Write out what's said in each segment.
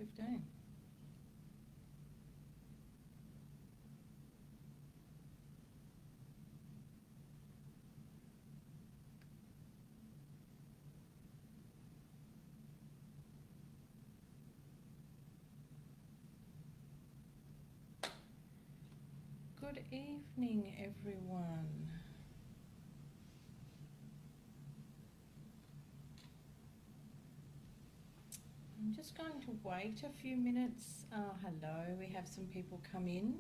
15. Good evening, everyone. I'm just going to wait a few minutes. Hello, we have some people come in.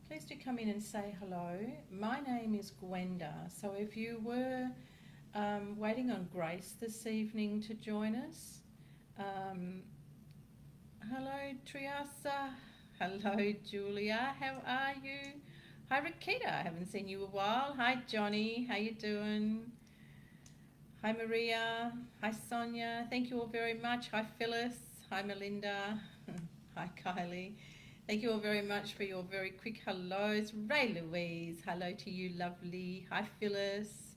Please do come in and say hello. My name is Gwenda. So if you were waiting on Grace this evening to join us, hello Triasa, hello Julia, how are you? Hi Rakita, I haven't seen you a while. Hi Johnny, how you doing? Hi Maria, hi Sonia, thank you all very much. Hi Phyllis, hi Melinda, hi Kylie. Thank you all very much for your very quick hellos. Ray Louise, hello to you lovely. Hi Phyllis.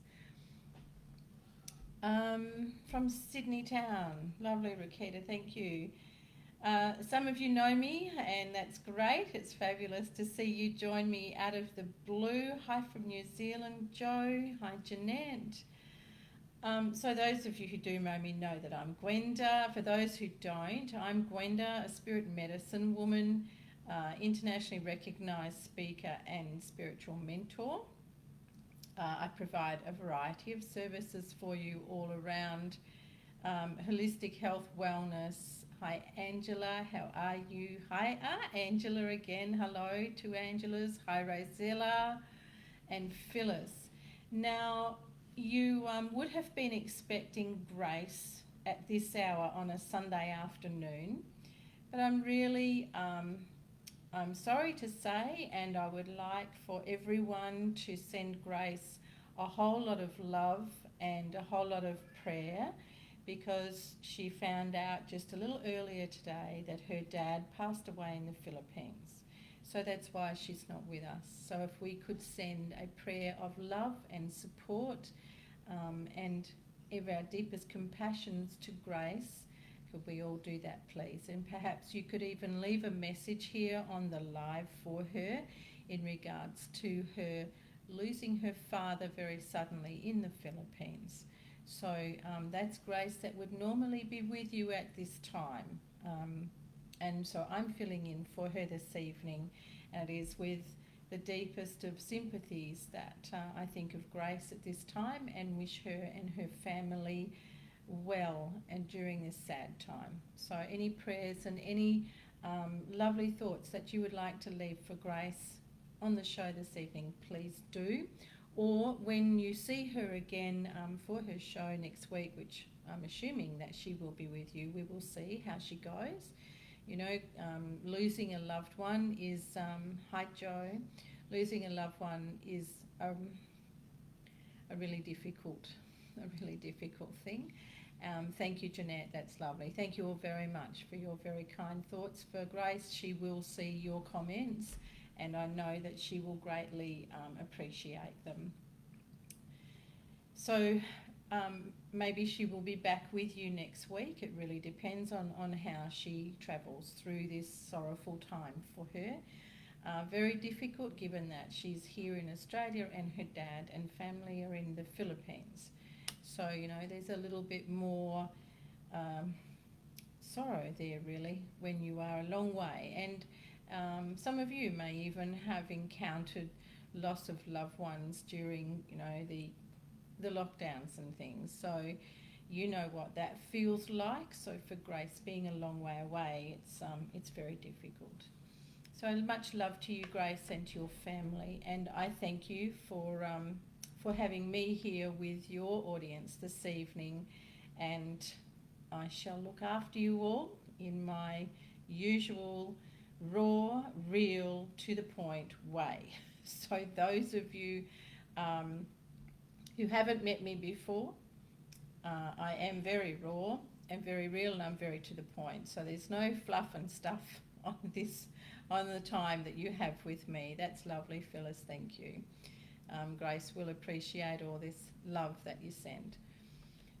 From Sydney town, lovely Rakita, thank you. Some of you know me, and that's great. It's fabulous to see you join me out of the blue. Hi from New Zealand, Joe. Hi, Jeanette. So those of you who do know me know that I'm Gwenda. For those who don't, I'm Gwenda, a spirit medicine woman, internationally recognised speaker and spiritual mentor. I provide a variety of services for you all around holistic health, wellness. Hi Angela, how are you? Hi Angela again, hello to Angelas. Hi Rosella and Phyllis. Now you would have been expecting Grace at this hour on a Sunday afternoon, but I'm really I'm sorry to say, and I would like for everyone to send Grace a whole lot of love and a whole lot of prayer, because she found out just a little earlier today that her dad passed away in the Philippines. So that's why she's not with us. So if we could send a prayer of love and support and of our deepest compassions to Grace, could we all do that, please? And perhaps you could even leave a message here on the live for her in regards to her losing her father very suddenly in the Philippines. So that's Grace that would normally be with you at this time. And so I'm filling in for her this evening, and it is with the deepest of sympathies that I think of Grace at this time and wish her and her family well and during this sad time. So any prayers and any lovely thoughts that you would like to leave for Grace on the show this evening, please do. Or when you see her again for her show next week, which I'm assuming that she will be with you, we will see how she goes. You know, losing a loved one is, hi Joe, losing a loved one is a really difficult thing. Thank you, Jeanette, that's lovely. Thank you all very much for your very kind thoughts for Grace. She will see your comments, and I know that she will greatly appreciate them. So maybe she will be back with you next week. It really depends on how she travels through this sorrowful time for her. Very difficult given that she's here in Australia and her dad and family are in the Philippines. So, you know, there's a little bit more sorrow there really when you are a long way. And some of you may even have encountered loss of loved ones during, you know, the lockdowns and things. So you know what that feels like. So for Grace being a long way away, it's very difficult. So much love to you, Grace, and to your family. And I thank you for having me here with your audience this evening. And I shall look after you all in my usual raw, real, to the point way. So those of you who haven't met me before, I am very raw and very real, and I'm very to the point. So there's no fluff and stuff on the time that you have with me. That's lovely, Phyllis, thank you. Grace will appreciate all this love that you send.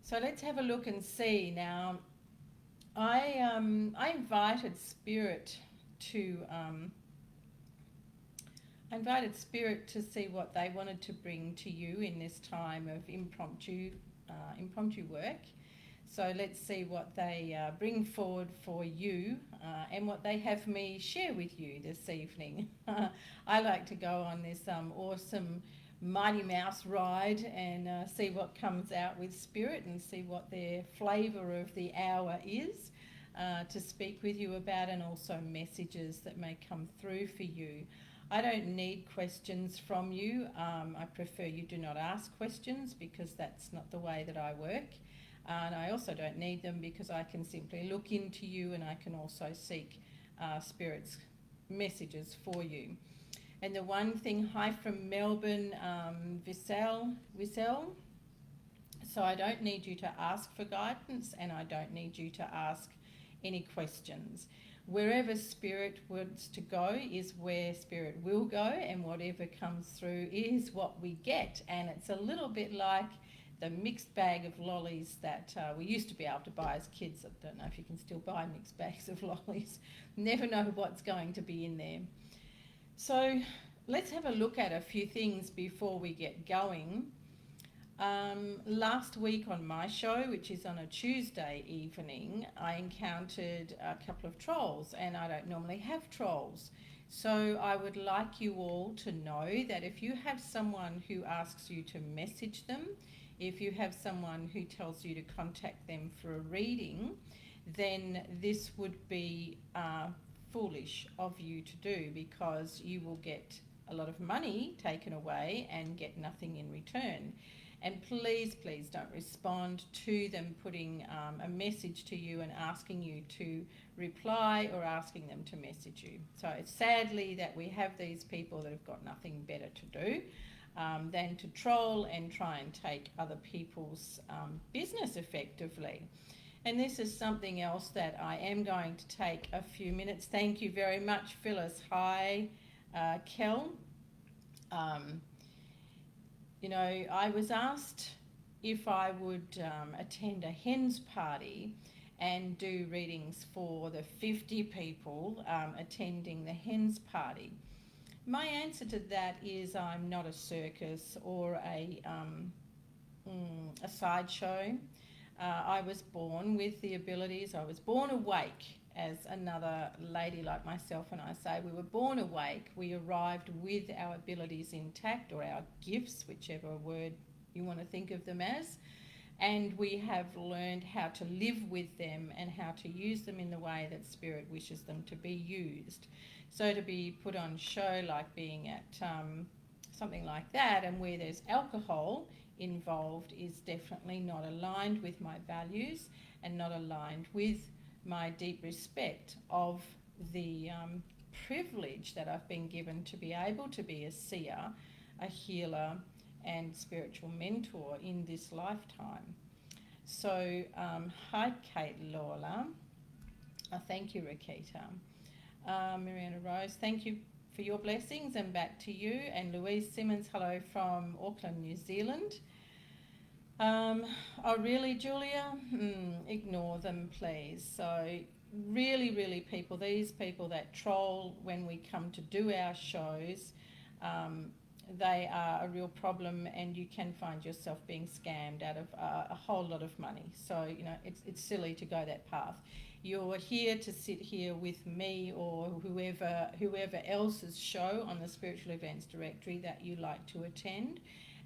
So let's have a look and see now. I invited Spirit to see what they wanted to bring to you in this time of impromptu work. So let's see what they bring forward for you and what they have me share with you this evening. I like to go on this awesome Mighty Mouse ride and see what comes out with Spirit and see what their flavour of the hour is to speak with you about, and also messages that may come through for you. I don't need questions from you. I prefer you do not ask questions, because that's not the way that I work. And I also don't need them, because I can simply look into you and I can also seek Spirit's messages for you. And the one thing, hi from Melbourne, Wissel. So I don't need you to ask for guidance, and I don't need you to ask any questions. Wherever Spirit wants to go is where Spirit will go, and whatever comes through is what we get. And it's a little bit like the mixed bag of lollies that we used to be able to buy as kids. I don't know if you can still buy mixed bags of lollies. Never know what's going to be in there. So let's have a look at a few things before we get going. Last week on my show, which is on a Tuesday evening, I encountered a couple of trolls, and I don't normally have trolls. So I would like you all to know that if you have someone who asks you to message them, if you have someone who tells you to contact them for a reading, then this would be foolish of you to do, because you will get a lot of money taken away and get nothing in return. And please, please don't respond to them putting a message to you and asking you to reply, or asking them to message you. So it's sadly that we have these people that have got nothing better to do than to troll and try and take other people's business effectively. And this is something else that I am going to take a few minutes. Thank you very much, Phyllis. Hi, Kel. You know, I was asked if I would attend a hens party and do readings for the 50 people attending the hens party. My answer to that is I'm not a circus or a sideshow. I was born with the abilities. I was born awake, as another lady like myself and I say. We were born awake. We arrived with our abilities intact, or our gifts, whichever word you want to think of them as. And we have learned how to live with them and how to use them in the way that Spirit wishes them to be used. So to be put on show like being at something like that, and where there's alcohol involved, is definitely not aligned with my values and not aligned with my deep respect of the privilege that I've been given to be able to be a seer, a healer, and spiritual mentor in this lifetime. So, hi Kate Lawler. Thank you, Rakita. Mariana Rose, thank you for your blessings, and back to you. And Louise Simmons, hello from Auckland, New Zealand. Oh really, Julia? Ignore them, please. So really, really, people, these people that troll when we come to do our shows, they are a real problem, and you can find yourself being scammed out of a whole lot of money. So, you know, it's silly to go that path. You're here to sit here with me or whoever else's show on the Spiritual Events Directory that you like to attend,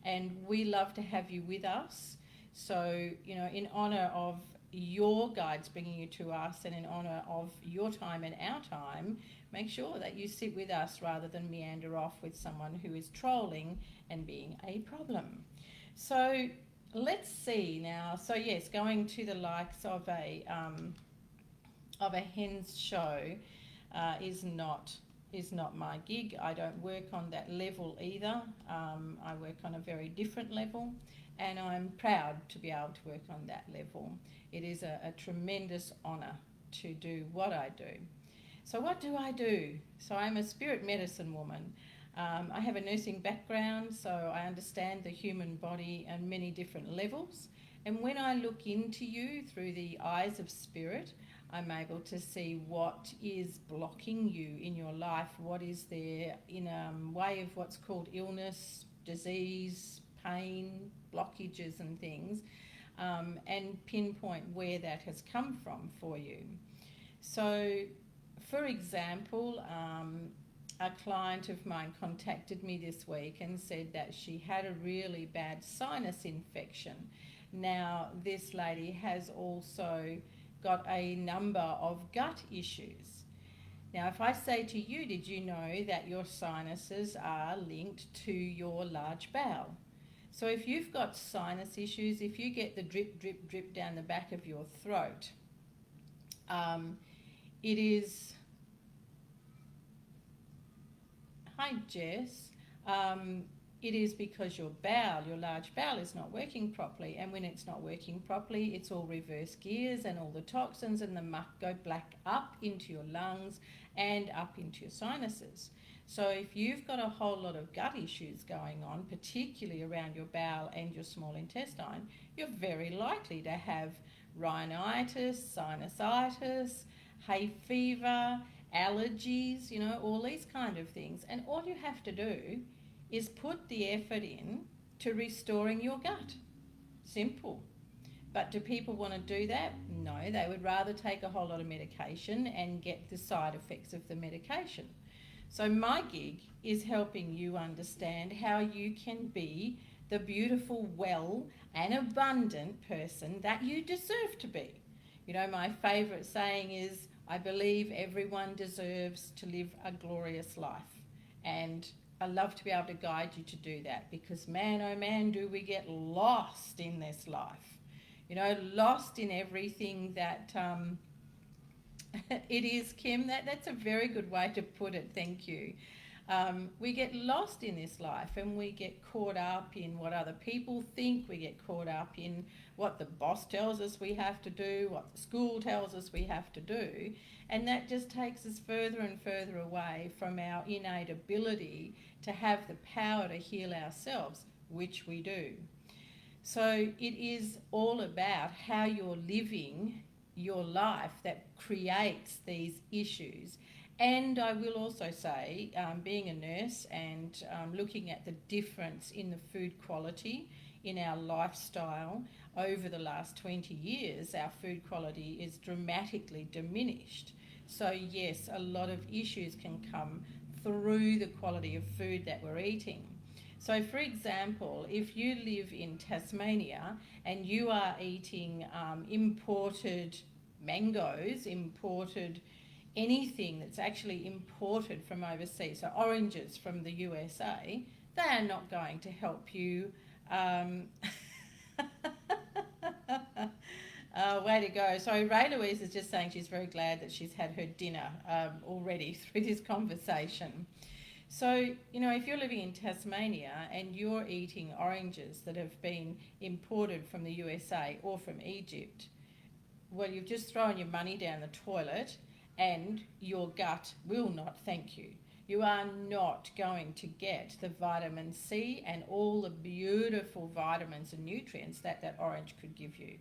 and we love to have you with us. So, you know, in honour of your guides bringing you to us, and in honour of your time and our time, make sure that you sit with us rather than meander off with someone who is trolling and being a problem. So let's see now. So yes, going to the likes of a hens show is not my gig. I don't work on that level either. I work on a very different level, and I'm proud to be able to work on that level. It is a tremendous honour to do what I do. So what do I do? So I'm a spirit medicine woman. I have a nursing background, so I understand the human body on many different levels. And when I look into you through the eyes of spirit, I'm able to see what is blocking you in your life, what is there in a way of what's called illness, disease, pain, blockages and things, and pinpoint where that has come from for you. So, for example, a client of mine contacted me this week and said that she had a really bad sinus infection. Now, this lady has also got a number of gut issues. Now, if I say to you, did you know that your sinuses are linked to your large bowel? So if you've got sinus issues, if you get the drip, drip, drip down the back of your throat, it is... Hi, Jess. It is because your bowel, your large bowel, is not working properly. And when it's not working properly, it's all reverse gears and all the toxins and the muck go black up into your lungs and up into your sinuses. So if you've got a whole lot of gut issues going on, particularly around your bowel and your small intestine, you're very likely to have rhinitis, sinusitis, hay fever, allergies, you know, all these kind of things. And all you have to do is put the effort in to restoring your gut. Simple. But do people want to do that? No, they would rather take a whole lot of medication and get the side effects of the medication. So my gig is helping you understand how you can be the beautiful, well and abundant person that you deserve to be. You know, my favourite saying is, I believe everyone deserves to live a glorious life. And I love to be able to guide you to do that, because man, oh man, do we get lost in this life. You know, lost in everything that it is, Kim. That's a very good way to put it. Thank you. We get lost in this life and we get caught up in what other people think. We get caught up in what the boss tells us we have to do, what the school tells us we have to do. And that just takes us further and further away from our innate ability to have the power to heal ourselves, which we do. So it is all about how you're living your life that creates these issues. And I will also say, being a nurse and looking at the difference in the food quality in our lifestyle over the last 20 years, our food quality is dramatically diminished. So yes, a lot of issues can come through the quality of food that we're eating. So for example, if you live in Tasmania and you are eating imported mangoes, imported anything that's actually imported from overseas, so oranges from the USA, they are not going to help you. Way to go. So Ray Louise is just saying she's very glad that she's had her dinner already through this conversation. So, you know, if you're living in Tasmania and you're eating oranges that have been imported from the USA or from Egypt, well, you've just thrown your money down the toilet and your gut will not thank you. You are not going to get the vitamin C and all the beautiful vitamins and nutrients that that orange could give you.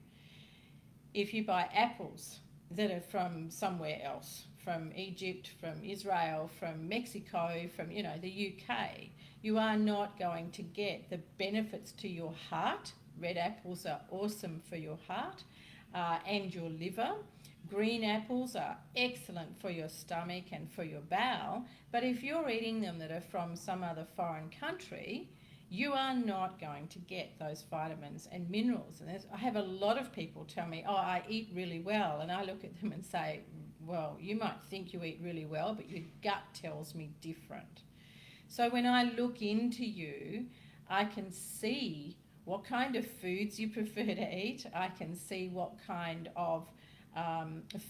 If you buy apples that are from somewhere else, from Egypt, from Israel, from Mexico, from, you know, the UK, you are not going to get the benefits to your heart. Red apples are awesome for your heart and your liver. Green apples are excellent for your stomach and for your bowel, but if you're eating them that are from some other foreign country, you are not going to get those vitamins and minerals. And I have a lot of people tell me, oh, I eat really well, and I look at them and say, well, you might think you eat really well, but your gut tells me different. So when I look into you, I can see what kind of foods you prefer to eat. I can see what kind of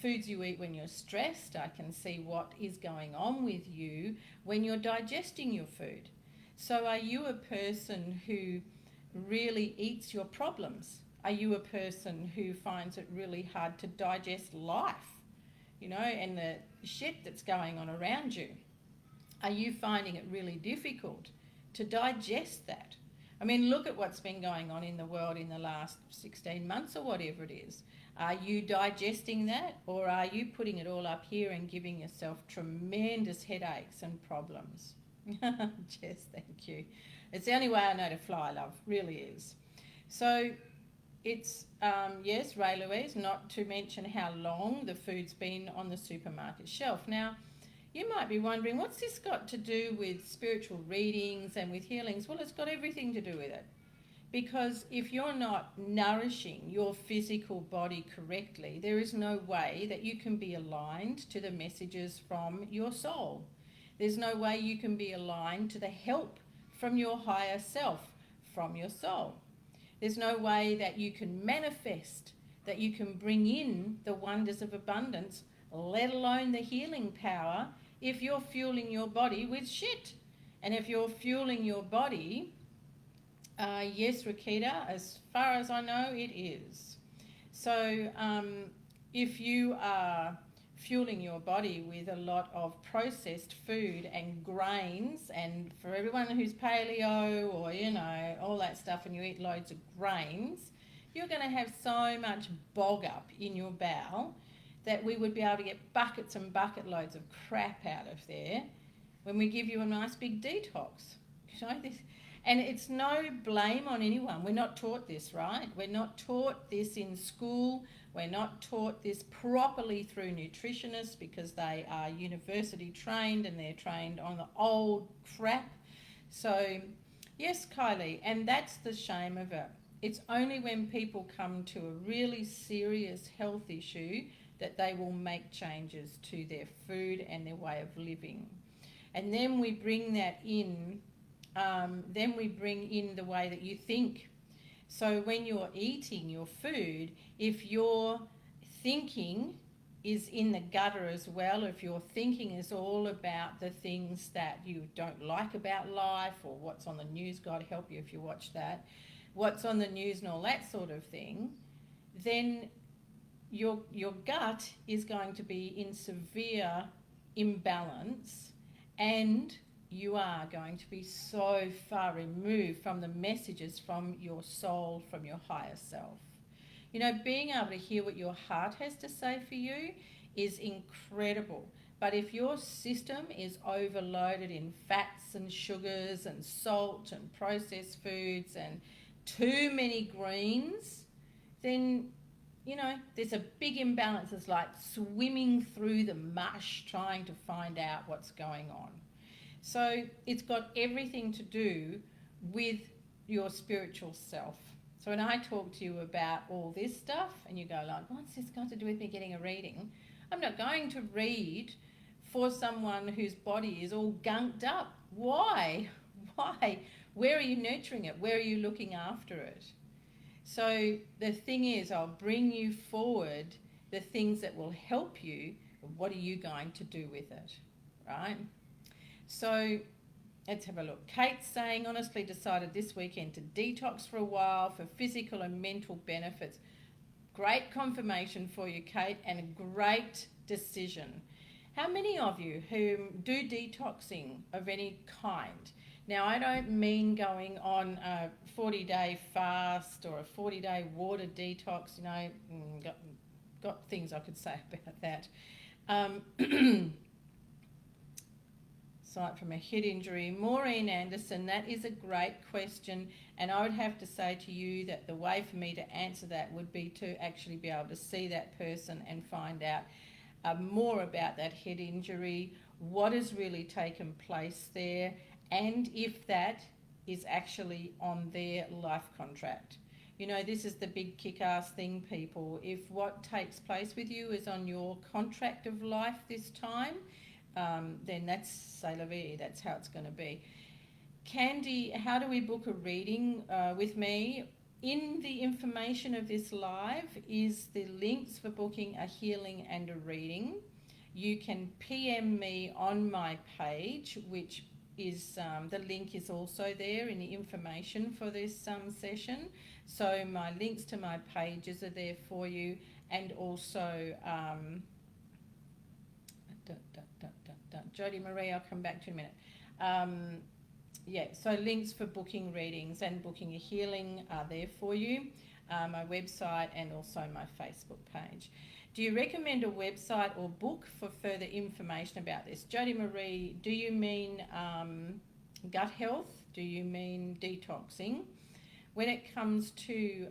foods you eat when you're stressed. I can see what is going on with you when you're digesting your food. So are you a person who really eats your problems? Are you a person who finds it really hard to digest life, you know, and the shit that's going on around you? Are you finding it really difficult to digest that? I mean, look at what's been going on in the world in the last 16 months or whatever it is. Are you digesting that, or are you putting it all up here and giving yourself tremendous headaches and problems? Jess, thank you. It's the only way I know to fly, love, really is. So it's, yes, Ray Louise, not to mention how long the food's been on the supermarket shelf. Now, you might be wondering, what's this got to do with spiritual readings and with healings? Well, it's got everything to do with it. Because if you're not nourishing your physical body correctly, there is no way that you can be aligned to the messages from your soul. There's no way you can be aligned to the help from your higher self, from your soul. There's no way that you can manifest, that you can bring in the wonders of abundance, let alone the healing power, if you're fueling your body with shit. And if you're fueling your body, yes, Rakita, as far as I know, it is. So if you are fueling your body with a lot of processed food and grains, and for everyone who's paleo or, you know, all that stuff, and you eat loads of grains, you're going to have so much bog up in your bowel that we would be able to get buckets and bucket loads of crap out of there when we give you a nice big detox. You know, this, and it's no blame on anyone. We're not taught this, right? We're not taught this in school. We're not taught this properly through nutritionists because they are university trained and they're trained on the old crap. So, yes, Kylie, and that's the shame of it. It's only when people come to a really serious health issue that they will make changes to their food and their way of living. And then we bring that in, the way that you think. So when you're eating your food, if your thinking is in the gutter as well, if your thinking is all about the things that you don't like about life or what's on the news, God help you if you watch that, what's on the news and all that sort of thing, then your gut is going to be in severe imbalance, and you are going to be so far removed from the messages from your soul, from your higher self. You know, being able to hear what your heart has to say for you is incredible. But if your system is overloaded in fats and sugars and salt and processed foods and too many greens, then, you know, there's a big imbalance. It's like swimming through the mush trying to find out what's going on. So it's got everything to do with your spiritual self. So when I talk to you about all this stuff and you go like, what's this got to do with me getting a reading? I'm not going to read for someone whose body is all gunked up. Why? Why? Where are you nurturing it? Where are you looking after it? So the thing is, I'll bring you forward the things that will help you. What are you going to do with it, right? So let's have a look. Kate's saying, honestly decided this weekend to detox for a while for physical and mental benefits. Great confirmation for you, Kate, and a great decision. How many of you who do detoxing of any kind? Now, I don't mean going on a 40-day fast or a 40-day water detox. You know, got things I could say about that. Aside from a head injury. Maureen Anderson, that is a great question, and I would have to say to you that the way for me to answer that would be to actually be able to see that person and find out more about that head injury, what has really taken place there, and if that is actually on their life contract. You know, this is the big kick-ass thing, people. If what takes place with you is on your contract of life this time, then that's c'est la vie, that's how it's going to be. Candy, how do we book a reading with me? In the information of this live is the links for booking a healing and a reading. You can PM me on my page, which is the link is also there in the information for this session. So my links to my pages are there for you, and also Jody Marie, I'll come back to in a minute. So links for booking readings and booking a healing are there for you. my website, and also my Facebook page. Do you recommend a website or book for further information about this? Jodie Marie, do you mean gut health? Do you mean detoxing? When it comes to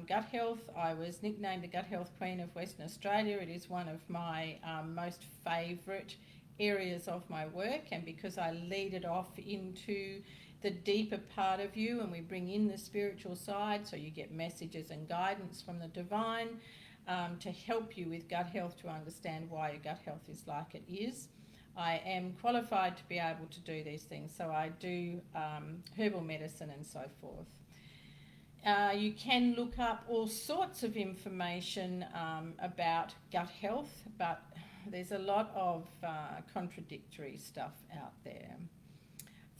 gut health, I was nicknamed the Gut Health Queen of Western Australia. It is one of my most favourite areas of my work, and because I lead it off into the deeper part of you and we bring in the spiritual side, so you get messages and guidance from the divine to help you with gut health, to understand why your gut health is like it is. I am qualified to be able to do these things, so I do herbal medicine and so forth. You can look up all sorts of information about gut health, but there's a lot of contradictory stuff out there.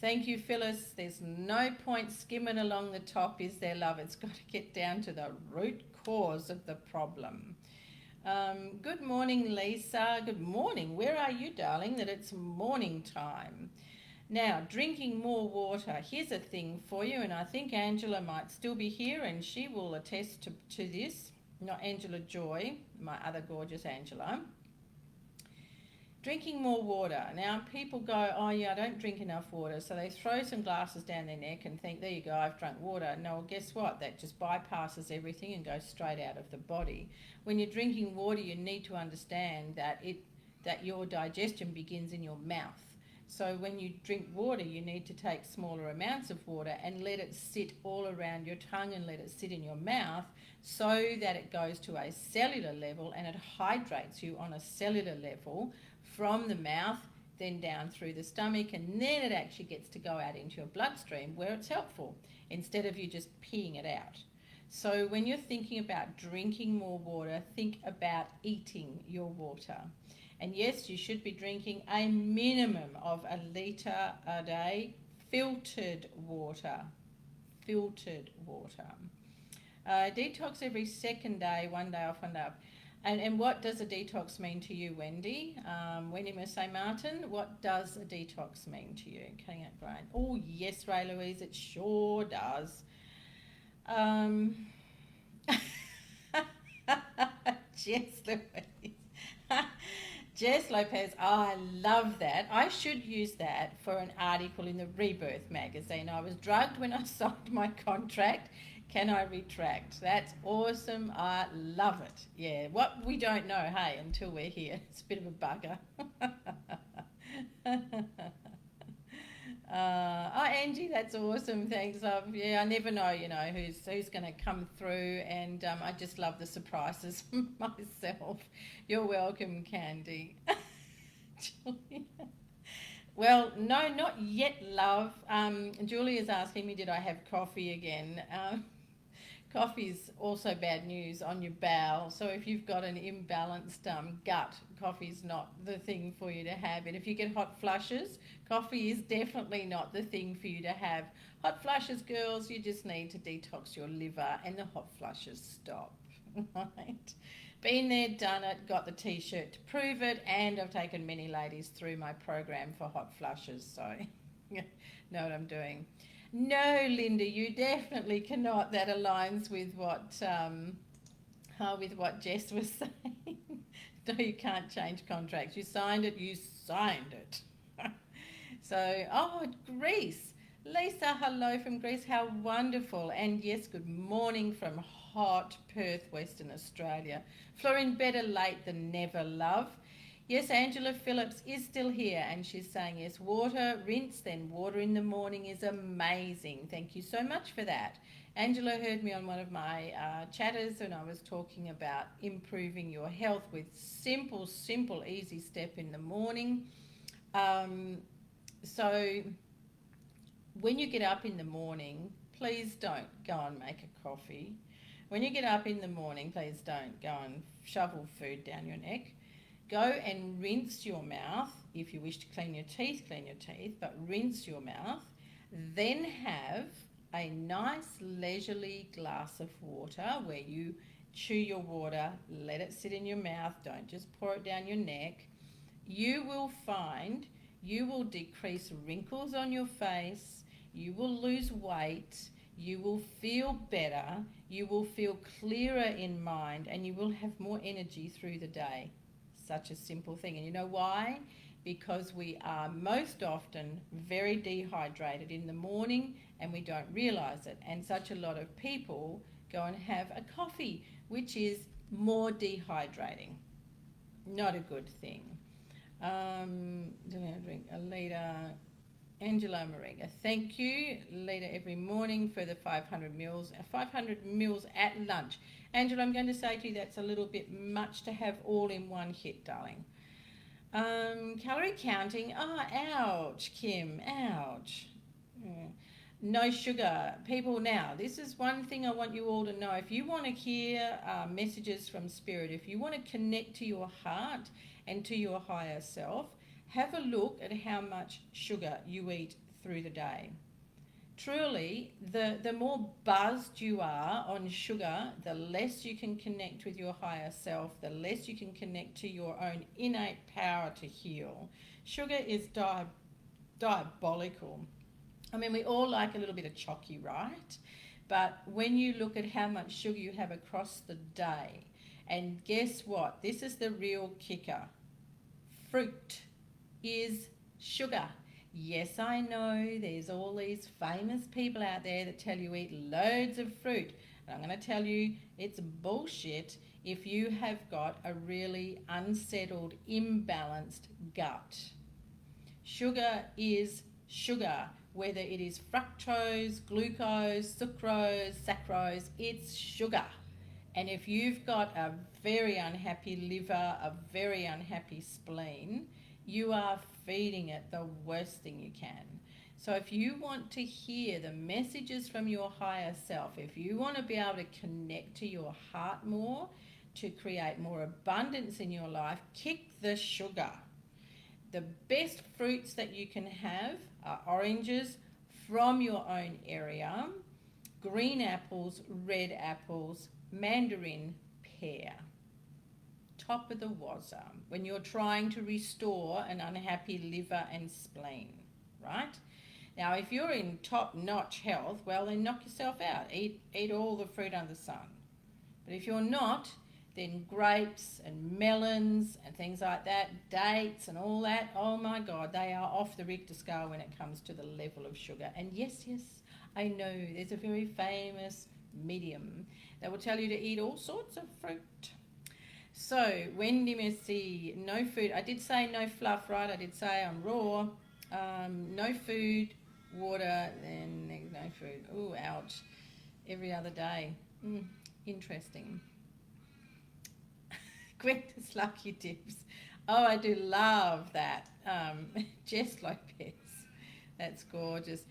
Thank you, Phyllis. There's no point skimming along the top, is there, love? It's got to get down to the root cause of the problem. Good morning, Lisa. Good morning. Where are you, darling, that it's morning time? Now, drinking more water. Here's a thing for you, and I think Angela might still be here, and she will attest to this. Not Angela Joy, my other gorgeous Angela. Drinking more water. Now, people go, oh yeah, I don't drink enough water, so they throw some glasses down their neck and think, there you go, I've drunk water. No, well, guess what? That just bypasses everything and goes straight out of the body. When you're drinking water, you need to understand that your digestion begins in your mouth. So when you drink water, you need to take smaller amounts of water and let it sit all around your tongue and let it sit in your mouth, so that it goes to a cellular level and it hydrates you on a cellular level from the mouth, then down through the stomach, and then it actually gets to go out into your bloodstream where it's helpful, instead of you just peeing it out. So when you're thinking about drinking more water, think about eating your water. And yes, you should be drinking a minimum of 1 litre a day, filtered water. Filtered water. Detox every second day, 1 day off, 1 day off. And what does a detox mean to you, Wendy? Wendy Mercedes Martin, what does a detox mean to you? Cutting out grain. Oh, yes, Ray Louise, it sure does. Jess Louise. Jess Lopez, oh, I love that. I should use that for an article in the Rebirth magazine. I was drugged when I signed my contract. Can I retract? That's awesome. I love it. Yeah, what we don't know, hey, until we're here. It's a bit of a bugger. Oh, Angie, that's awesome. Thanks, love. Yeah, I never know, who's going to come through, and I just love the surprises myself. You're welcome, Candy. Julia. Well, no, not yet, love. Julia's asking me, did I have coffee again? Coffee's also bad news on your bowel. So if you've got an imbalanced gut, coffee's not the thing for you to have. And if you get hot flushes, coffee is definitely not the thing for you to have. Hot flushes, girls, you just need to detox your liver and the hot flushes stop. Right? Been there, done it, got the t-shirt to prove it, and I've taken many ladies through my program for hot flushes, so you know what I'm doing. No, Linda, you definitely cannot. That aligns with what Jess was saying. No, you can't change contracts. You signed it, you signed it. So, oh, Greece. Lisa, hello from Greece. How wonderful. And yes, good morning from hot Perth, Western Australia. Florine, better late than never, love. Yes, Angela Phillips is still here, and she's saying, yes, water, rinse, then water in the morning is amazing. Thank you so much for that. Angela heard me on one of my chatters, and I was talking about improving your health with simple, easy step in the morning. So when you get up in the morning, please don't go and make a coffee. When you get up in the morning, please don't go and shovel food down your neck. Go and rinse your mouth. If you wish to clean your teeth, but rinse your mouth. Then have a nice leisurely glass of water where you chew your water, let it sit in your mouth, don't just pour it down your neck. You will find you will decrease wrinkles on your face, you will lose weight, you will feel better, You will feel clearer in mind and you will have more energy through the day. Such a simple thing. And you know why? Because we are most often very dehydrated in the morning and we don't realize it. And such a lot of people go and have a coffee, which is more dehydrating. Not a good thing. Drink a liter. Angela Moringa, thank you. Liter every morning for the 500 mils. 500 mils at lunch. Angela, I'm going to say to you that's a little bit much to have all in one hit, darling. Calorie counting. Oh, ouch, Kim. Ouch. Yeah. No sugar. People, now, this is one thing I want you all to know. If you want to hear messages from Spirit, if you want to connect to your heart and to your higher self, have a look at how much sugar you eat through the day. Truly, the more buzzed you are on sugar, the less you can connect with your higher self, the less you can connect to your own innate power to heal. Sugar is diabolical. I mean, we all like a little bit of chocky, right? But when you look at how much sugar you have across the day, and guess what? This is the real kicker. Fruit is sugar. Yes, I know there's all these famous people out there that tell you eat loads of fruit. And I'm going to tell you it's bullshit if you have got a really unsettled, imbalanced gut. Sugar is sugar, whether it is fructose, glucose, sucrose, saccharose, it's sugar. And if you've got a very unhappy liver, a very unhappy spleen, you are feeding it the worst thing you can. So if you want to hear the messages from your higher self, if you want to be able to connect to your heart more, to create more abundance in your life, kick the sugar. The best fruits that you can have are oranges from your own area, green apples, red apples, mandarin, pear. Top of the wazza when you're trying to restore an unhappy liver and spleen, right? Now, if you're in top-notch health, well, then knock yourself out. Eat all the fruit under the sun. But if you're not, then grapes and melons and things like that, dates and all that, oh my God, they are off the Richter scale when it comes to the level of sugar. And yes, I know there's a very famous medium that will tell you to eat all sorts of fruit. So, Wendy Messi, no food. I did say no fluff, right? I did say I'm raw. No food, water, then no food. Ooh, ouch. Every other day. Interesting. Gwenda's lucky tips. Oh, I do love that. Jess Lopez. That's gorgeous.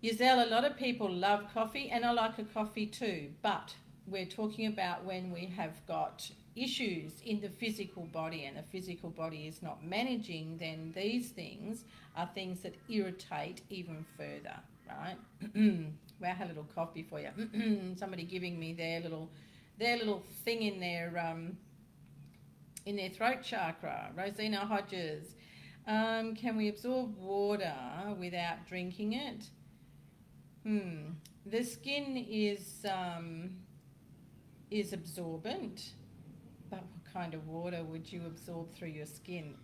H.E.A.L, a lot of people love coffee, and I like a coffee too, but we're talking about when we have got issues in the physical body and the physical body is not managing, then these things are things that irritate even further, right? Wow, a little coffee for you. Somebody giving me their little thing in their throat chakra. Rosina Hodges. Can we absorb water without drinking it? The skin is absorbent, but what kind of water would you absorb through your skin?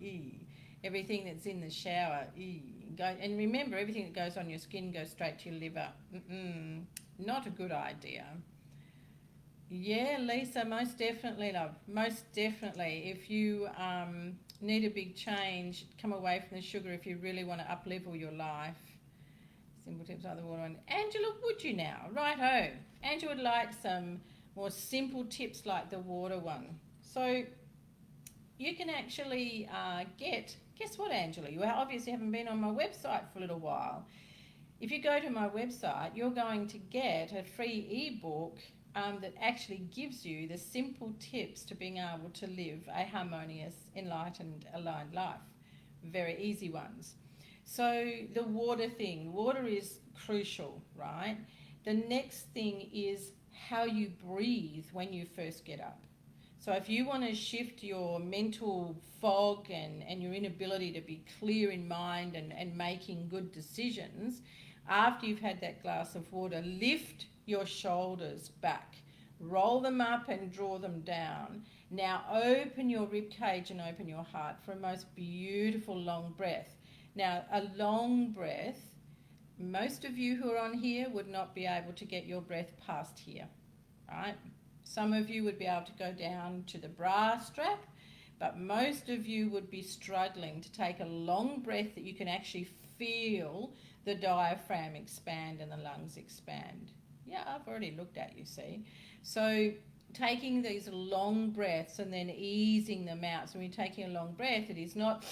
Everything that's in the shower. And remember, everything that goes on your skin goes straight to your liver. Not a good idea. Yeah, Lisa, most definitely, love. Most definitely. If you need a big change, come away from the sugar if you really want to up-level your life. Simple tips like the water one. Angela, would you now? Righto. Angela would like some more simple tips like the water one. So you can actually guess what, Angela? You obviously haven't been on my website for a little while. If you go to my website, you're going to get a free ebook that actually gives you the simple tips to being able to live a harmonious, enlightened, aligned life. Very easy ones. So the water thing, water is crucial, right? The next thing is how you breathe when you first get up. So if you want to shift your mental fog and your inability to be clear in mind and making good decisions, After you've had that glass of water, lift your shoulders back, roll them up and draw them down. Now open your rib cage and open your heart for a most beautiful long breath. Now a long breath, most of you who are on here would not be able to get your breath past here, right? Some of you would be able to go down to the bra strap, but most of you would be struggling to take a long breath that you can actually feel the diaphragm expand and the lungs expand. Yeah, I've already looked at you, see? So taking these long breaths and then easing them out. So when you're taking a long breath, it is not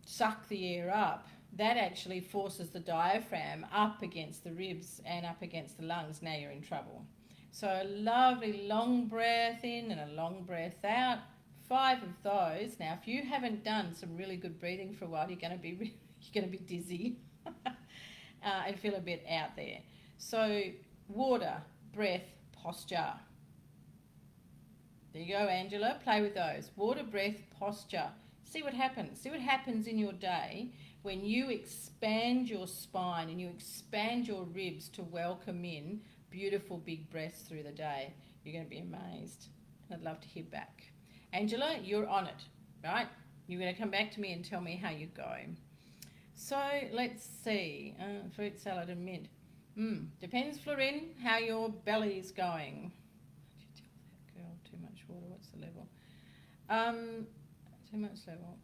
suck the air up. That actually forces the diaphragm up against the ribs and up against the lungs. Now you're in trouble. So a lovely long breath in and a long breath out. 5 of those. Now, if you haven't done some really good breathing for a while, you're going to be dizzy and feel a bit out there. So water, breath, posture. There you go, Angela. Play with those. Water, breath, posture. See what happens. See what happens in your day when you expand your spine and you expand your ribs to welcome in beautiful big breaths through the day. You're going to be amazed. I'd love to hear back. Angela, you're on it, right? You're going to come back to me and tell me how you go. So let's see. Fruit salad and mint. Depends, Florin, how your belly is going. Did you tell that girl too much water? What's the level? Too much level.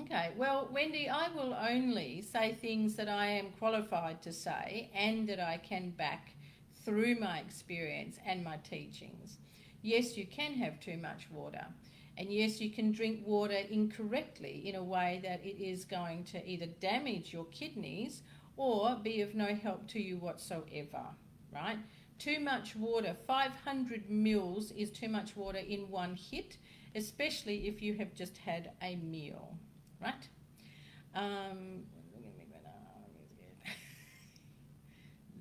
Okay, well, Wendy, I will only say things that I am qualified to say and that I can back through my experience and my teachings. Yes, you can have too much water. And yes, you can drink water incorrectly in a way that it is going to either damage your kidneys or be of no help to you whatsoever, right? Too much water, 500 mils is too much water in one hit, especially if you have just had a meal, right?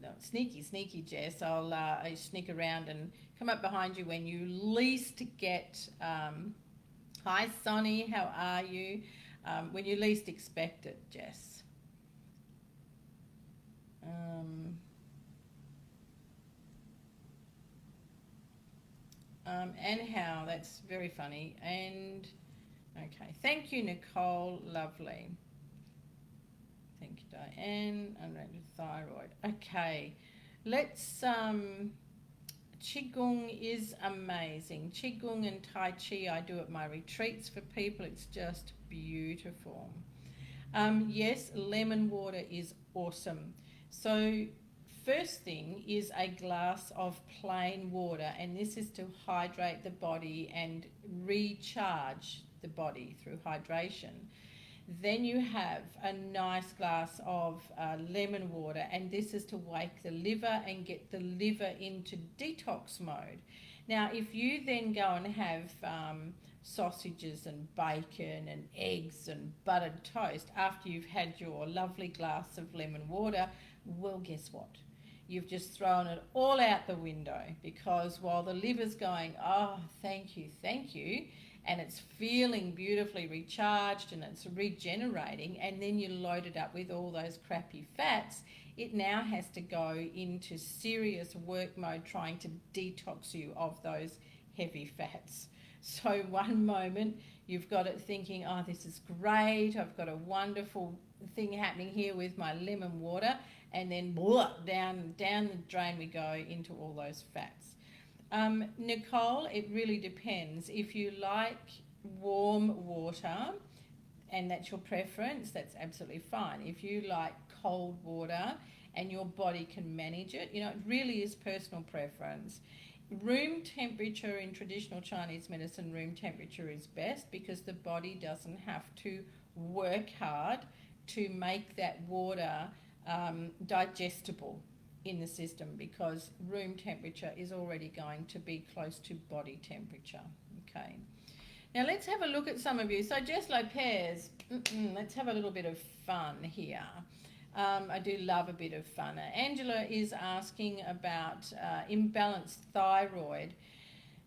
No, sneaky, Jess. I'll sneak around and come up behind you when you least get... Hi, Sonny, how are you? When you least expect it, Jess. And how, that's very funny. And, okay, thank you, Nicole, lovely. Thank you, Diane, unrated thyroid. Okay, let's, Qigong is amazing. Qigong and Tai Chi I do at my retreats for people. It's just beautiful. Yes, lemon water is awesome. So first thing is a glass of plain water, and this is to hydrate the body and recharge the body through hydration. Then you have a nice glass of lemon water, and this is to wake the liver and get the liver into detox mode. Now, if you then go and have sausages and bacon and eggs and buttered toast after you've had your lovely glass of lemon water, well, guess what? You've just thrown it all out the window, because while the liver's going, oh, thank you, and it's feeling beautifully recharged and it's regenerating, and then you load it up with all those crappy fats, it now has to go into serious work mode trying to detox you of those heavy fats. So one moment you've got it thinking, oh, this is great, I've got a wonderful thing happening here with my lemon water, and then blah, down the drain we go into all those fats. Nicole, it really depends. If you like warm water and that's your preference, that's absolutely fine. If you like cold water and your body can manage it, you know, it really is personal preference. Room temperature in traditional Chinese medicine, room temperature is best, because the body doesn't have to work hard to make that water digestible in the system, because room temperature is already going to be close to body temperature. Okay, now let's have a look at some of you. So Jess Lopez, let's have a little bit of fun here. I do love a bit of fun. Angela is asking about imbalanced thyroid.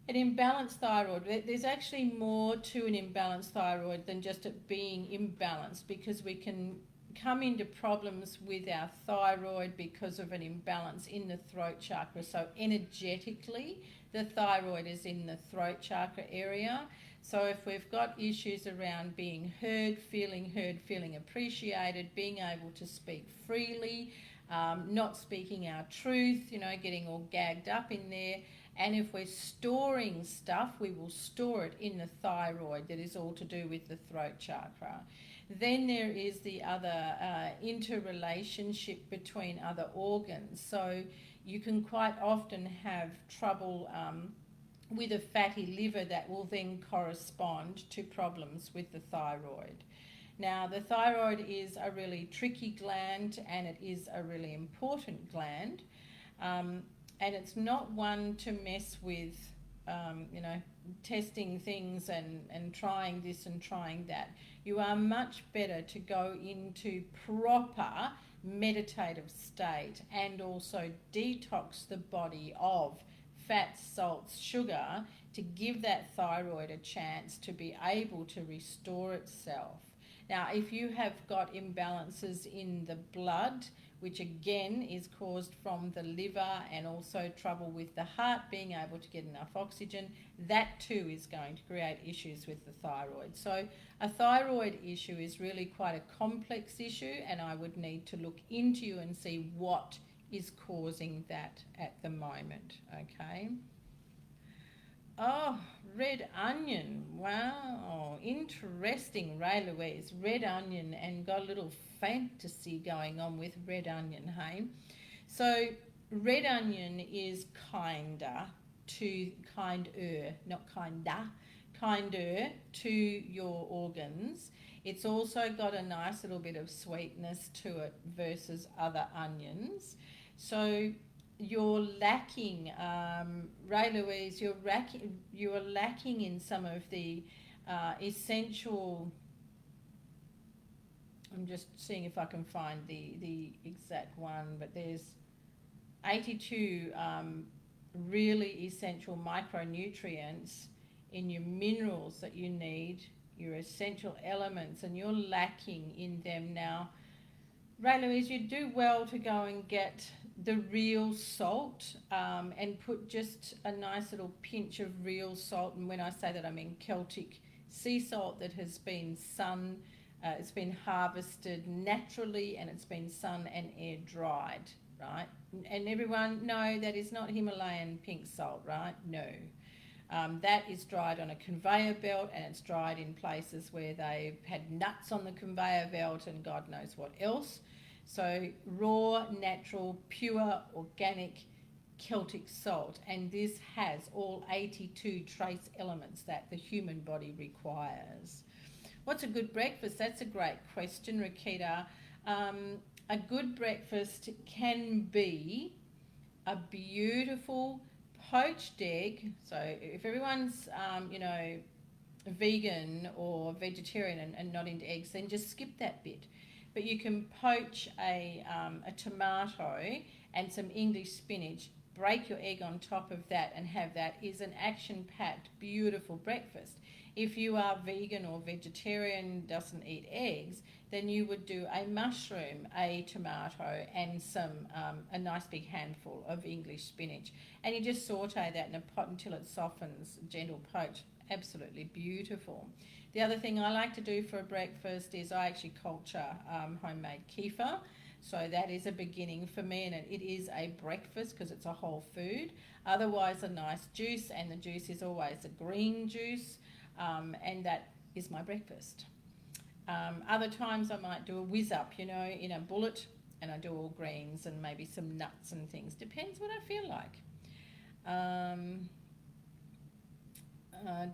An imbalanced thyroid, there's actually more to an imbalanced thyroid than just it being imbalanced, because we can come into problems with our thyroid because of an imbalance in the throat chakra. So energetically, the thyroid is in the throat chakra area. So if we've got issues around being heard, feeling appreciated, being able to speak freely, not speaking our truth, getting all gagged up in there. And if we're storing stuff, we will store it in the thyroid. That is all to do with the throat chakra. Then there is the other interrelationship between other organs. So you can quite often have trouble with a fatty liver that will then correspond to problems with the thyroid. Now, the thyroid is a really tricky gland, and it is a really important gland. And it's not one to mess with, testing things and trying this and trying that. You are much better to go into proper meditative state and also detox the body of fats, salts, sugar to give that thyroid a chance to be able to restore itself. Now, if you have got imbalances in the blood, which again is caused from the liver and also trouble with the heart being able to get enough oxygen, that too is going to create issues with the thyroid. So a thyroid issue is really quite a complex issue, and I would need to look into you and see what is causing that at the moment, okay? Oh, red onion. Wow, interesting, Ray Louise. Red onion, and got a little fantasy going on with red onion, hey? So red onion is kinder to your organs. It's also got a nice little bit of sweetness to it versus other onions. So you're lacking, Ray Louise, you're lacking in some of the essential, I'm just seeing if I can find the exact one, but there's 82 really essential micronutrients in your minerals that you need, your essential elements, and you're lacking in them now. Ray Louise, you do well to go and get the real salt and put just a nice little pinch of real salt. And when I say that, I mean Celtic sea salt that has been it's been harvested naturally, and it's been sun and air dried, right? And everyone, no, that is not Himalayan pink salt, right? No. That is dried on a conveyor belt, and it's dried in places where they've had nuts on the conveyor belt and God knows what else. So raw, natural, pure, organic Celtic salt, and this has all 82 trace elements that the human body requires. What's a good breakfast? That's a great question, Rakita. A good breakfast can be a beautiful poached egg. So if everyone's, vegan or vegetarian and not into eggs, then just skip that bit. But you can poach a tomato and some English spinach, break your egg on top of that, and have that is an action-packed, beautiful breakfast. If you are vegan or vegetarian, doesn't eat eggs, then you would do a mushroom, a tomato, and a nice big handful of English spinach. And you just saute that in a pot until it softens, gentle poach. Absolutely beautiful. The other thing I like to do for a breakfast is I actually culture homemade kefir. So that is a beginning for me, and it is a breakfast because it's a whole food. Otherwise, a nice juice, and the juice is always a green juice, and that is my breakfast. Other times I might do a whiz up, in a bullet, and I do all greens and maybe some nuts and things. Depends what I feel like.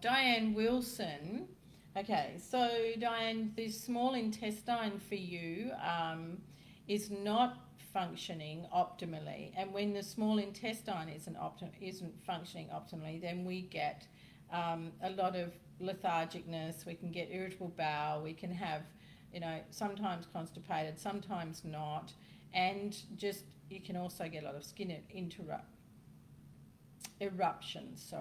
Diane Wilson. Okay, so Diane, the small intestine for you is not functioning optimally, and when the small intestine isn't functioning optimally, then we get a lot of lethargicness. We can get irritable bowel. We can have, sometimes constipated, sometimes not, and just you can also get a lot of skin eruptions.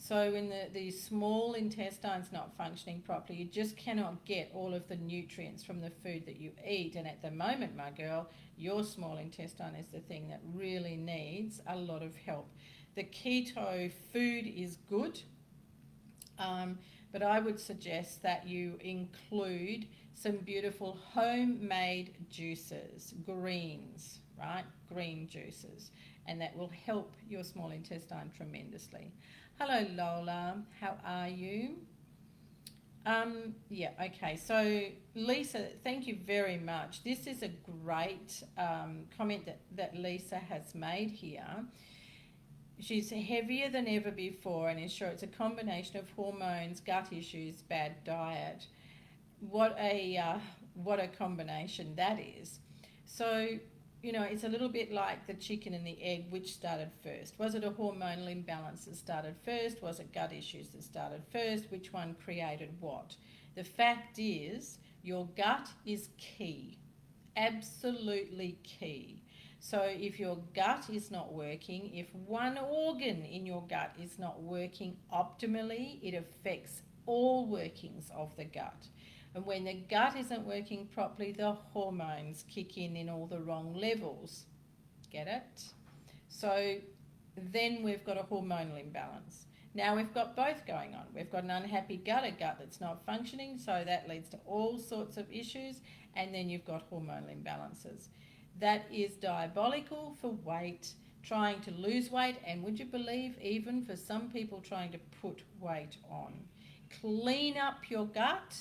So when the small intestine's not functioning properly, you just cannot get all of the nutrients from the food that you eat. And at the moment, my girl, your small intestine is the thing that really needs a lot of help. The keto food is good, but I would suggest that you include some beautiful homemade juices, greens, right? Green juices. And that will help your small intestine tremendously. Hello, Lola. How are you? Yeah, okay. So, Lisa, thank you very much. This is a great comment that Lisa has made here. She's heavier than ever before, and is sure it's a combination of hormones, gut issues, bad diet. What a combination that is. So, you know, it's a little bit like the chicken and the egg, which started first. Was it a hormonal imbalance that started first? Was it gut issues that started first? Which one created what? The fact is, your gut is key, absolutely key. So if your gut is not working, if one organ in your gut is not working optimally, it affects all workings of the gut. And when the gut isn't working properly, the hormones kick in all the wrong levels. Get it? So then we've got a hormonal imbalance. Now we've got both going on. We've got an unhappy gut, a gut that's not functioning, so that leads to all sorts of issues, and then you've got hormonal imbalances. That is diabolical for weight, trying to lose weight, and would you believe, even for some people trying to put weight on. Clean up your gut,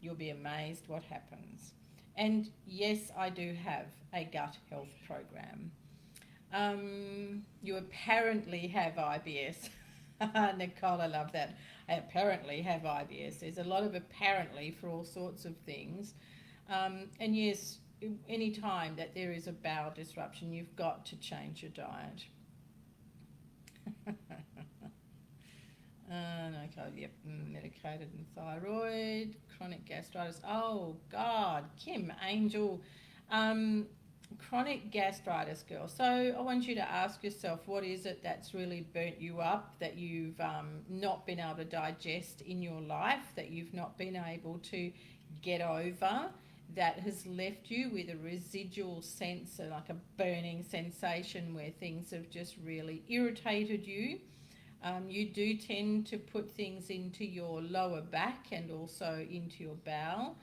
you'll be amazed what happens. And yes, I do have a gut health program. You apparently have IBS. Nicole, I love that. I apparently have IBS. There's a lot of apparently for all sorts of things. And yes, any time that there is a bowel disruption, you've got to change your diet. Okay, yep, medicated and thyroid, chronic gastritis. Oh God, Kim Angel, chronic gastritis, girl. So I want you to ask yourself, what is it that's really burnt you up, that you've not been able to digest in your life, that you've not been able to get over, that has left you with a residual sense, like a burning sensation where things have just really irritated you. You do tend to put things into your lower back and also into your bowel.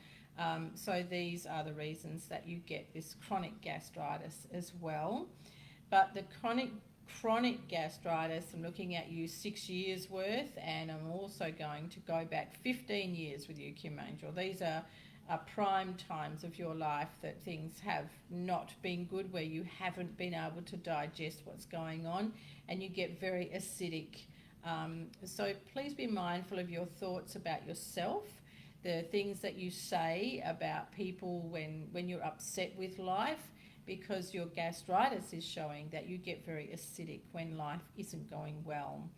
So these are the reasons that you get this chronic gastritis as well. But the chronic gastritis, I'm looking at you 6 years worth, and I'm also going to go back 15 years with you, Kim Angel. These are prime times of your life that things have not been good, where you haven't been able to digest what's going on, and you get very acidic. So please be mindful of your thoughts about yourself, the things that you say about people when you're upset with life, because your gastritis is showing that you get very acidic when life isn't going well.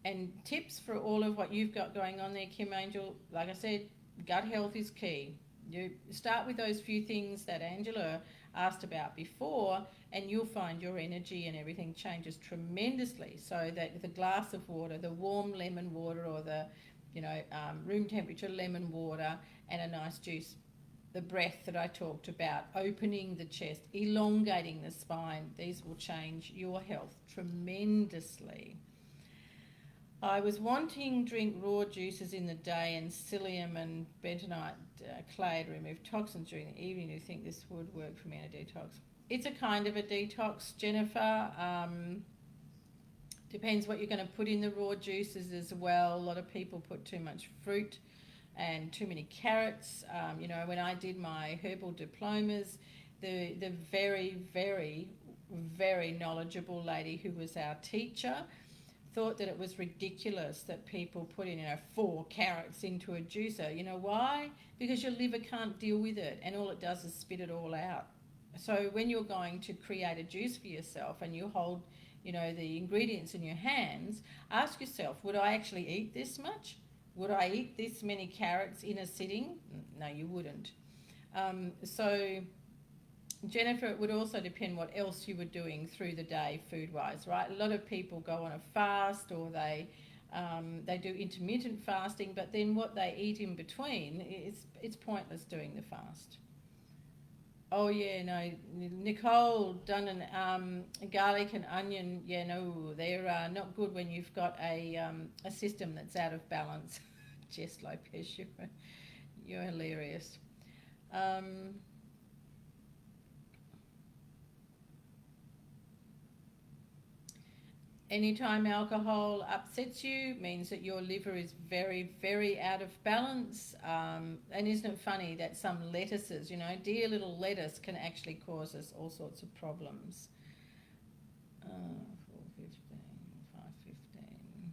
And tips for all of what you've got going on there, Kim Angel, like I said, gut health is key. You start with those few things that Angela asked about before, and you'll find your energy and everything changes tremendously. So that the glass of water, the warm lemon water, or the room temperature lemon water, and a nice juice, the breath that I talked about, opening the chest, elongating the spine, these will change your health tremendously. I was wanting to drink raw juices in the day and psyllium and bentonite clay to remove toxins during the evening. Do you think this would work for me in a detox? It's a kind of a detox, Jennifer. Depends what you're going to put in the raw juices as well. A lot of people put too much fruit and too many carrots. When I did my herbal diplomas, the very, very, very knowledgeable lady who was our teacher thought that it was ridiculous that people put in 4 carrots into a juicer. You know why? Because your liver can't deal with it, and all it does is spit it all out. So when you're going to create a juice for yourself and you hold the ingredients in your hands, ask yourself, would I actually eat this much? Would I eat this many carrots in a sitting? No, you wouldn't. So Jennifer, it would also depend what else you were doing through the day food-wise, right? A lot of people go on a fast, or they do intermittent fasting, but then what they eat in between, it's pointless doing the fast. Oh yeah, no, Nicole done an garlic and onion. Yeah, no, they're not good when you've got a system that's out of balance. Jess Lopez, you're hilarious. Anytime alcohol upsets you means that your liver is very, very out of balance. And isn't it funny that some lettuces, dear little lettuce, can actually cause us all sorts of problems. 4:15, 5:15.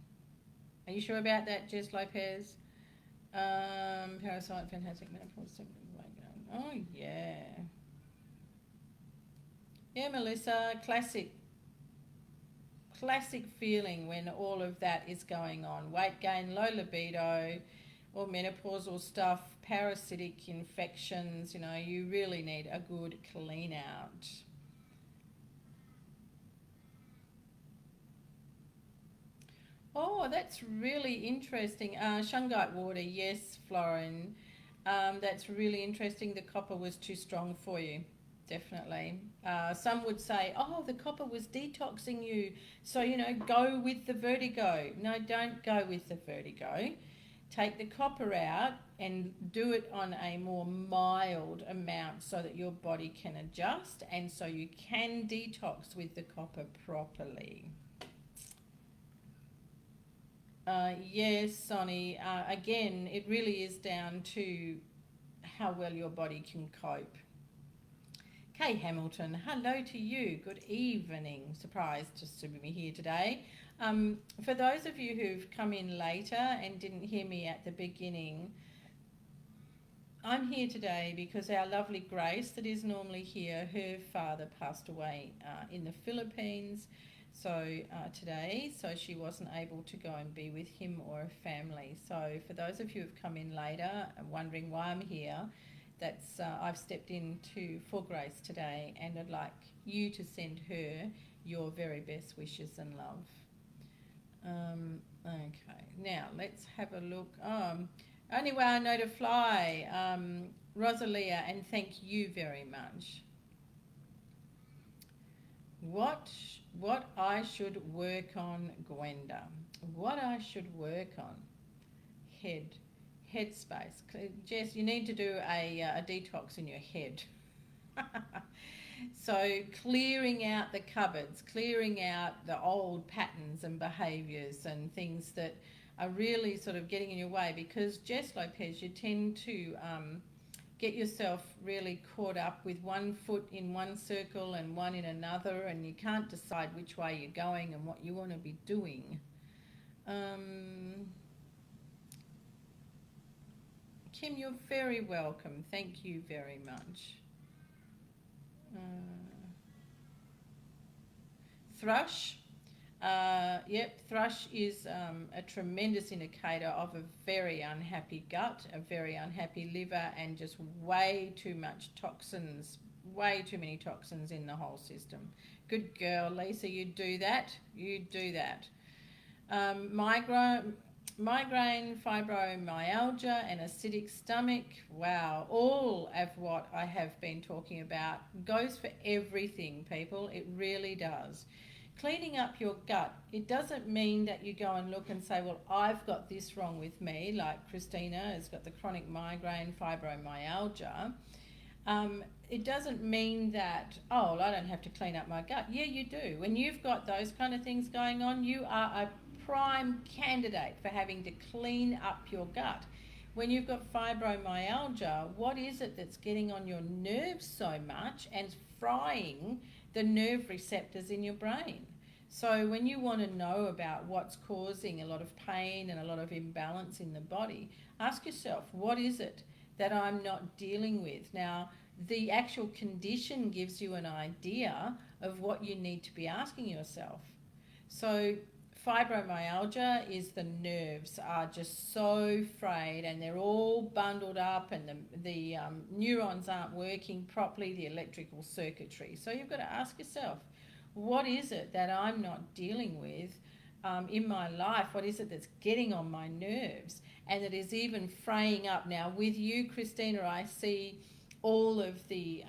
Are you sure about that, Jess Lopez? Parasite, fantastic menopause. Oh, yeah. Yeah, Melissa, classic feeling when all of that is going on. Weight gain, low libido, or menopausal stuff, parasitic infections, you really need a good clean out. Oh, that's really interesting. Shungite water, yes, Florin. That's really interesting. The copper was too strong for you. Definitely. Some would say, oh, the copper was detoxing you, so, go with the vertigo. No, don't go with the vertigo. Take the copper out and do it on a more mild amount so that your body can adjust and so you can detox with the copper properly. Yes, Sonny. Again, it really is down to how well your body can cope. Kay Hamilton, hello to you. Good evening. Surprised just to be here today. For those of you who've come in later and didn't hear me at the beginning, I'm here today because our lovely Grace that is normally here, her father passed away in the Philippines today, so she wasn't able to go and be with him or her family. So for those of you who've come in later and wondering why I'm here, that's I've stepped in for Grace today, and I'd like you to send her your very best wishes and love. Okay, now let's have a look. Only way I know to fly, Rosalia, and thank you very much. What I should work on, Gwenda? What I should work on? Headspace. Jess, you need to do a detox in your head. So clearing out the cupboards, clearing out the old patterns and behaviours and things that are really sort of getting in your way, because Jess Lopez, you tend to get yourself really caught up with one foot in one circle and one in another, and you can't decide which way you're going and what you want to be doing. Kim, you're very welcome. Thank you very much. Thrush. Yep, thrush is a tremendous indicator of a very unhappy gut, a very unhappy liver, and just way too much toxins, way too many toxins in the whole system. Good girl, Lisa, you do that. You do that. Migraine, fibromyalgia, and acidic stomach. Wow, all of what I have been talking about goes for everything, people. It really does. Cleaning up your gut, it doesn't mean that you go and look and say, well, I've got this wrong with me, like Christina has got the chronic migraine, fibromyalgia. It doesn't mean that, oh, well, I don't have to clean up my gut. Yeah, you do. When you've got those kind of things going on, you are a prime candidate for having to clean up your gut. When you've got fibromyalgia, what is it that's getting on your nerves so much and frying the nerve receptors in your brain? So when you want to know about what's causing a lot of pain and a lot of imbalance in the body, ask yourself, what is it that I'm not dealing with? Now, the actual condition gives you an idea of what you need to be asking yourself. So fibromyalgia is the nerves are just so frayed and they're all bundled up, and the neurons aren't working properly, the electrical circuitry. So you've got to ask yourself, what is it that I'm not dealing with in my life? What is it that's getting on my nerves and that is even fraying up? Now with you, Christina, I see all of the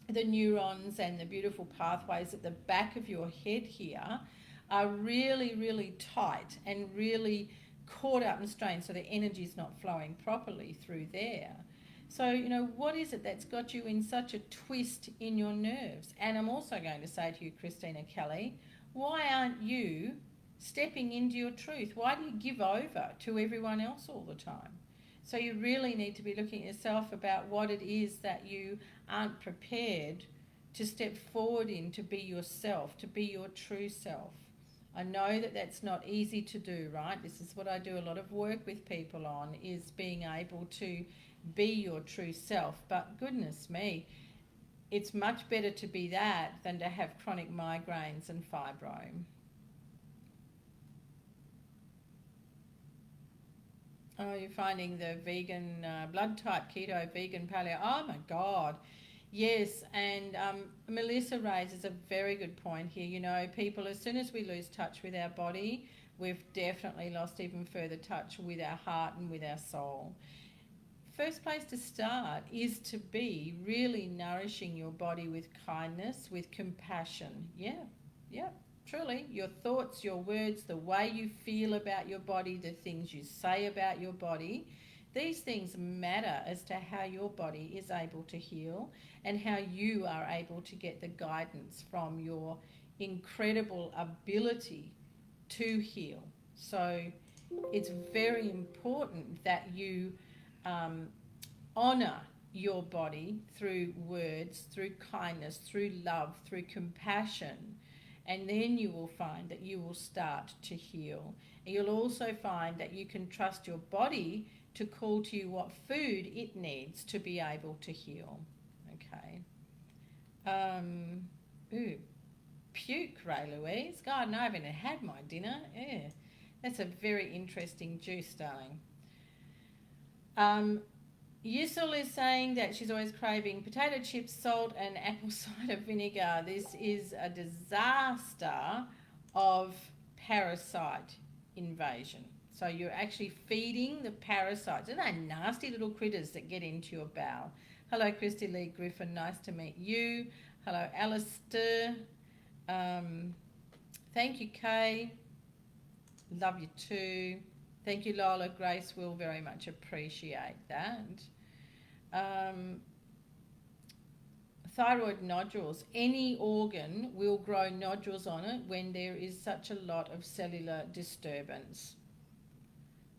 neurons and the beautiful pathways at the back of your head here are really, really tight and really caught up and strained, so the energy's not flowing properly through there. So, you know, what is it that's got you in such a twist in your nerves? And I'm also going to say to you, Christina Kelly, why aren't you stepping into your truth? Why do you give over to everyone else all the time? So you really need to be looking at yourself about what it is that you aren't prepared to step forward in, to be yourself, to be your true self. I know that that's not easy to do, right? This is what I do a lot of work with people on, is being able to be your true self. But goodness me, it's much better to be that than to have chronic migraines and fibro. Oh, you're finding the vegan blood type, keto, vegan, paleo. Oh my God. Yes, and Melissa raises a very good point here. You know, people, as soon as we lose touch with our body, we've definitely lost even further touch with our heart and with our soul. First place to start is to be really nourishing your body with kindness, with compassion. Yeah, truly. Your thoughts, your words, the way you feel about your body, the things you say about your body, these things matter as to how your body is able to heal and how you are able to get the guidance from your incredible ability to heal. So it's very important that you honour your body through words, through kindness, through love, through compassion, and then you will find that you will start to heal. And you'll also find that you can trust your body to call to you what food it needs to be able to heal. Okay. Puke, Ray Louise. God, no, I haven't had my dinner. Yeah. That's a very interesting juice, darling. Yusel is saying that she's always craving potato chips, salt and apple cider vinegar. This is a disaster of parasite invasion. So you're actually feeding the parasites. And they're nasty little critters that get into your bowel. Hello, Christy Lee Griffin. Nice to meet you. Hello, Alistair. Thank you, Kay. Love you too. Thank you, Lola. Grace will very much appreciate that. Thyroid nodules. Any organ will grow nodules on it when there is such a lot of cellular disturbance.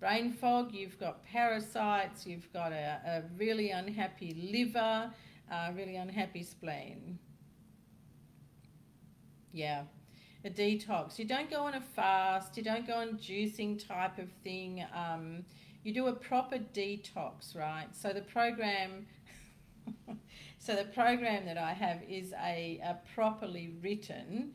Brain fog, you've got parasites, you've got a really unhappy liver, a really unhappy spleen. Yeah. A detox. You don't go on a fast, you don't go on juicing type of thing. You do a proper detox, right? So the program that I have is a properly written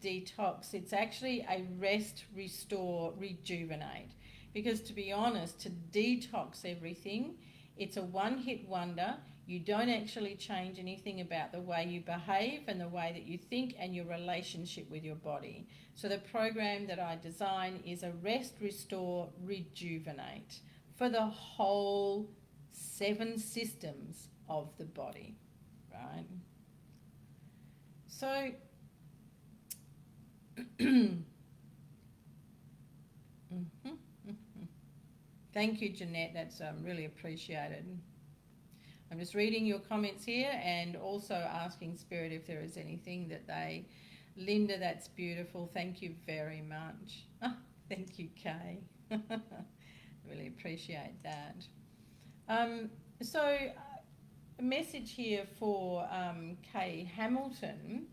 detox. It's actually a rest, restore, rejuvenate. Because to be honest, to detox everything, it's a one-hit wonder. You don't actually change anything about the way you behave and the way that you think and your relationship with your body. So the program that I design is a rest, restore, rejuvenate for the whole 7 systems of the body, right? So thank you, Jeanette. That's really appreciated. I'm just reading your comments here and also asking Spirit if there is anything that they... Linda, that's beautiful. Thank you very much. Oh, thank you, Kay. Really appreciate that. So a message here for Kay Hamilton.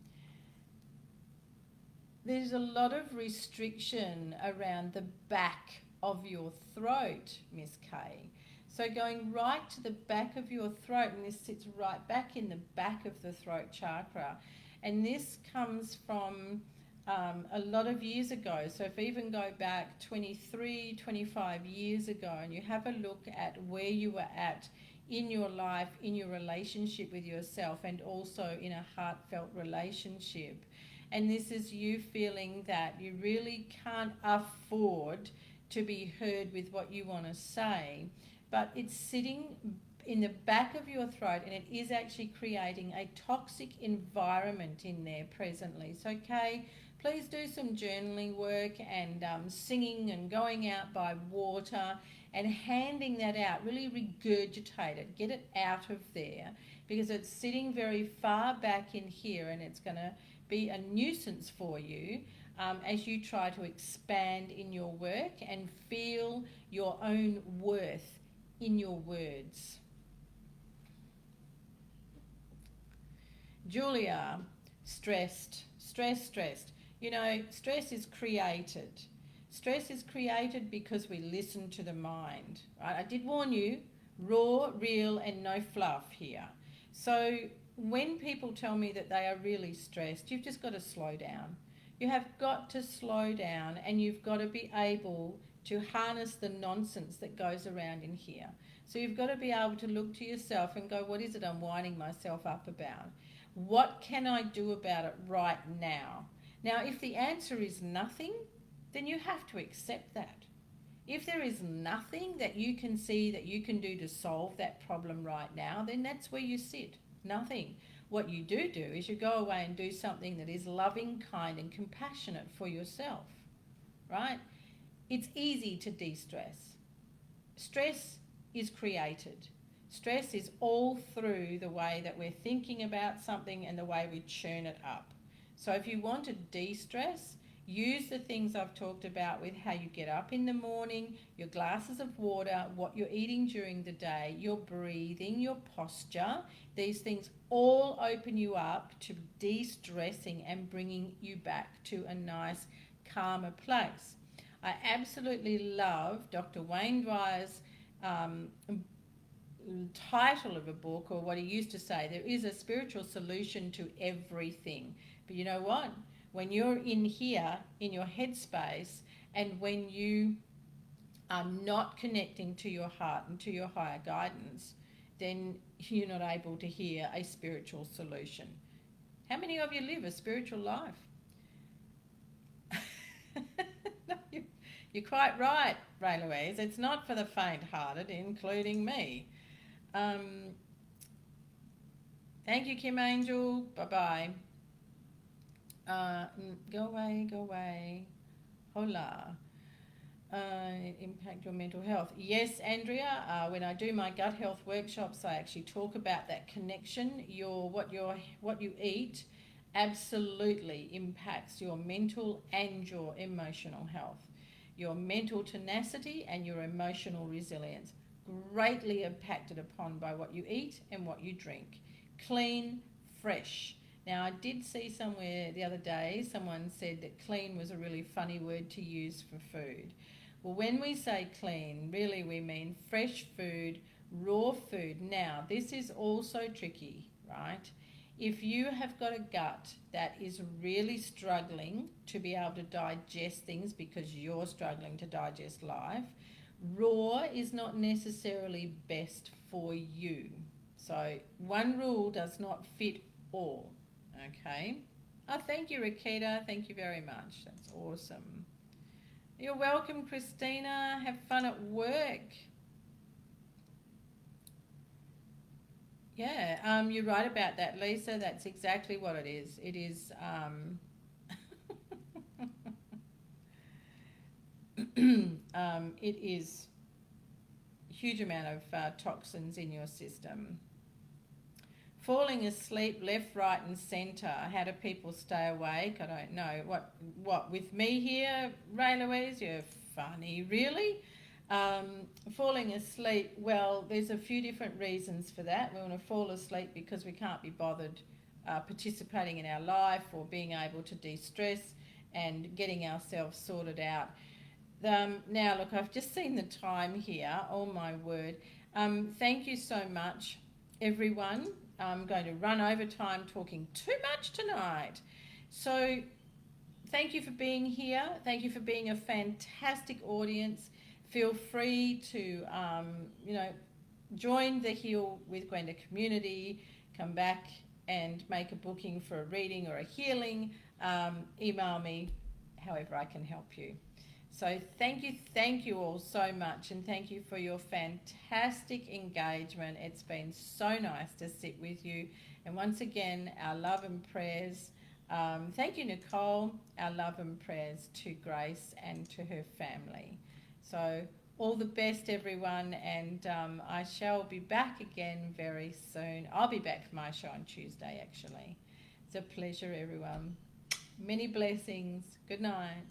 There's a lot of restriction around the back of your throat, Miss Kay. So going right to the back of your throat, and this sits right back in the back of the throat chakra. And this comes from a lot of years ago. So if you even go back 23, 25 years ago and you have a look at where you were at in your life, in your relationship with yourself, and also in a heartfelt relationship. And this is you feeling that you really can't afford to be heard with what you want to say, but it's sitting in the back of your throat and it is actually creating a toxic environment in there presently. So, okay, please do some journaling work and singing and going out by water and handing that out. Really regurgitate it, get it out of there, because it's sitting very far back in here and it's going to be a nuisance for you as you try to expand in your work and feel your own worth in your words. Julia, stressed. You know, stress is created. Stress is created because we listen to the mind. Right? I did warn you, raw, real, and no fluff here. So when people tell me that they are really stressed, you've just got to slow down. You have got to slow down and you've got to be able to harness the nonsense that goes around in here. So you've got to be able to look to yourself and go, what is it I'm winding myself up about? What can I do about it right now? Now, if the answer is nothing, then you have to accept that. If there is nothing that you can see that you can do to solve that problem right now, then that's where you sit. Nothing. What you do is you go away and do something that is loving, kind, and compassionate for yourself, right? It's easy to de-stress. Stress is created. Stress is all through the way that we're thinking about something and the way we churn it up. So if you want to de-stress, use the things I've talked about with how you get up in the morning, your glasses of water, what you're eating during the day, your breathing, your posture. These things all open you up to de-stressing and bringing you back to a nice, calmer place. I absolutely love Dr. Wayne Dyer's title of a book, or what he used to say, there is a spiritual solution to everything. But you know what? When you're in here, in your headspace, and when you are not connecting to your heart and to your higher guidance, then you're not able to hear a spiritual solution. How many of you live a spiritual life? No, you're quite right, Ray Louise. It's not for the faint-hearted, including me. Thank you, Kim Angel. Bye-bye. Go away. Hola. Impact your mental health. Yes, Andrea, when I do my gut health workshops, I actually talk about that connection. What you eat absolutely impacts your mental and your emotional health. Your mental tenacity and your emotional resilience, greatly impacted upon by what you eat and what you drink. Clean, fresh. Now, I did see somewhere the other day, someone said that clean was a really funny word to use for food. Well, when we say clean, really we mean fresh food, raw food. Now, this is also tricky, right? If you have got a gut that is really struggling to be able to digest things because you're struggling to digest life, raw is not necessarily best for you. So one rule does not fit all. Okay. Oh, thank you, Rakita. Thank you very much. That's awesome. You're welcome, Christina. Have fun at work. Yeah, you're right about that, Lisa. That's exactly what it is. It is it is a huge amount of toxins in your system. Falling asleep left, right and centre. How do people stay awake? I don't know. What with me here, Ray Louise? You're funny, really? Falling asleep, well, there's a few different reasons for that. We want to fall asleep because we can't be bothered participating in our life or being able to de-stress and getting ourselves sorted out. Now, look, I've just seen the time here. Oh, my word. Thank you so much, everyone. I'm going to run over time talking too much tonight. So thank you for being here. Thank you for being a fantastic audience. Feel free to, join the Heal with Gwenda community. Come back and make a booking for a reading or a healing. Email me, however I can help you. So thank you all so much, and thank you for your fantastic engagement. It's been so nice to sit with you. And once again, our love and prayers. Thank you, Nicole. Our love and prayers to Grace and to her family. So all the best, everyone, and I shall be back again very soon. I'll be back for my show on Tuesday, actually. It's a pleasure, everyone. Many blessings. Good night.